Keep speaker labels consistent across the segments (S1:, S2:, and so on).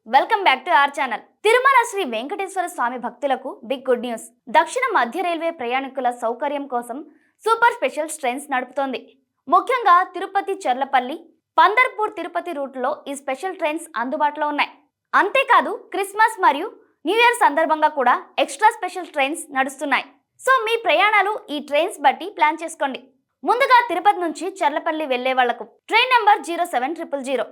S1: Welcome back to our channel. Tirumala Shri Venkateshwara Swamy భక్తులకు big good news. దక్షిణ మధ్య రైల్వే ప్రయాణికుల సౌకర్యం కోసం సూపర్ స్పెషల్ ట్రైన్స్ నడుపుతోంది. ముఖ్యంగా తిరుపతి చర్లపల్లి, పందర్పూర్ తిరుపతి రూట్లో ఈ స్పెషల్ ట్రైన్స్ అందుబాటులో ఉన్నాయి. అంతేకాదు క్రిస్మస్ మరియు న్యూ ఇయర్ సందర్భంగా కూడా ఎక్స్ట్రా స్పెషల్ ట్రైన్స్ నడుస్తున్నాయి. సో మీ ప్రయాణాలు ఈ ట్రైన్స్ బట్టి ప్లాన్ చేసుకోండి. ముందుగా తిరుపతి నుంచి చర్లపల్లి వెళ్లే వాళ్లకు ట్రైన్ నంబర్ 07000.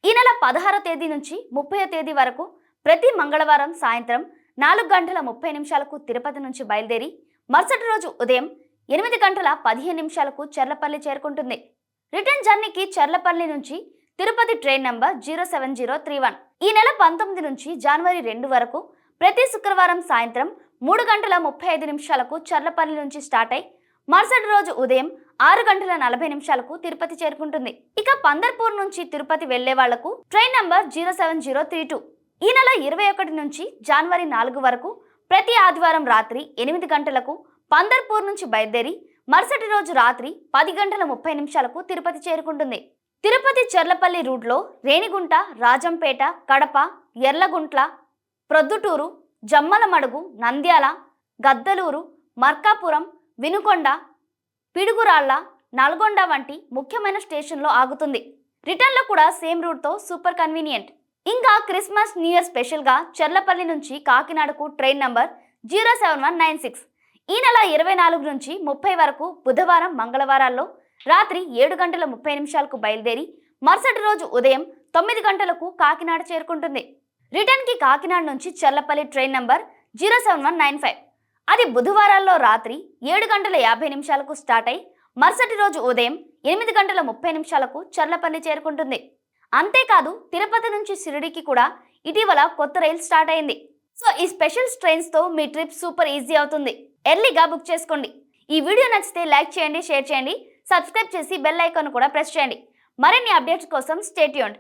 S1: ఈ నెల 16వ తేదీ నుంచి 30వ తేదీ వరకు ప్రతి మంగళవారం సాయంత్రం 4:30 తిరుపతి నుంచి బయలుదేరి మరుసటి రోజు ఉదయం 8:15 చర్లపల్లి చేరుకుంటుంది. రిటర్న్ జర్నీకి చర్లపల్లి నుంచి తిరుపతి ట్రైన్ నంబర్ 07031. ఈ నెల 19 నుంచి జనవరి 2 వరకు ప్రతి శుక్రవారం సాయంత్రం 3:35 చర్లపల్లి నుంచి స్టార్ట్ అయి మరుసటి రోజు ఉదయం 6:40 తిరుపతి చేరుకుంటుంది. ఇక పందర్పూర్ నుంచి తిరుపతి వెళ్లే వాళ్లకు ట్రైన్ నంబర్ 07032. ఈ నెల 21 నుంచి జనవరి 4 వరకు ప్రతి ఆదివారం రాత్రి 8 గంటలకు పందర్పూర్ నుంచి బయలుదేరి మరుసటి రోజు రాత్రి 10:30 తిరుపతి చేరుకుంటుంది. తిరుపతి చర్లపల్లి రూట్లో రేణిగుంట, రాజంపేట, కడప, ఎర్లగుంట్ల, ప్రొద్దుటూరు, జమ్మలమడుగు, నంద్యాల, గద్దలూరు, మార్కాపురం, వినుకొండ, పిడుగురాళ్ల, నల్గొండ వంటి ముఖ్యమైన స్టేషన్లో ఆగుతుంది. రిటర్న్లో కూడా సేమ్ రూట్తో సూపర్ కన్వీనియంట్. ఇంకా క్రిస్మస్, న్యూ ఇయర్ స్పెషల్గా చర్లపల్లి నుంచి కాకినాడకు ట్రైన్ నంబర్ 07196. ఈ నెల 24 నుంచి 30 వరకు బుధవారం, మంగళవారాల్లో రాత్రి 7:30 బయలుదేరి మరుసటి రోజు ఉదయం 9 గంటలకు కాకినాడ చేరుకుంటుంది. రిటర్న్కి కాకినాడ నుంచి చర్లపల్లి ట్రైన్ నంబర్ 07195. అది బుధవారాల్లో రాత్రి 7:50 స్టార్ట్ అయి మరుసటి రోజు ఉదయం 8:30 చర్లపల్లి చేరుకుంటుంది. అంతేకాదు తిరుపతి నుంచి షిరిడీకి కూడా ఇటీవల కొత్త రైలు స్టార్ట్ అయింది. సో ఈ స్పెషల్ ట్రైన్స్తో మీ ట్రిప్ సూపర్ ఈజీ అవుతుంది. ఎర్లీగా బుక్ చేసుకోండి. ఈ వీడియో నచ్చితే లైక్ చేయండి, షేర్ చేయండి, సబ్స్క్రైబ్ చేసి బెల్ ఐకాన్ కూడా ప్రెస్ చేయండి. మరిన్ని అప్డేట్స్ కోసం స్టే ట్యూన్డ్.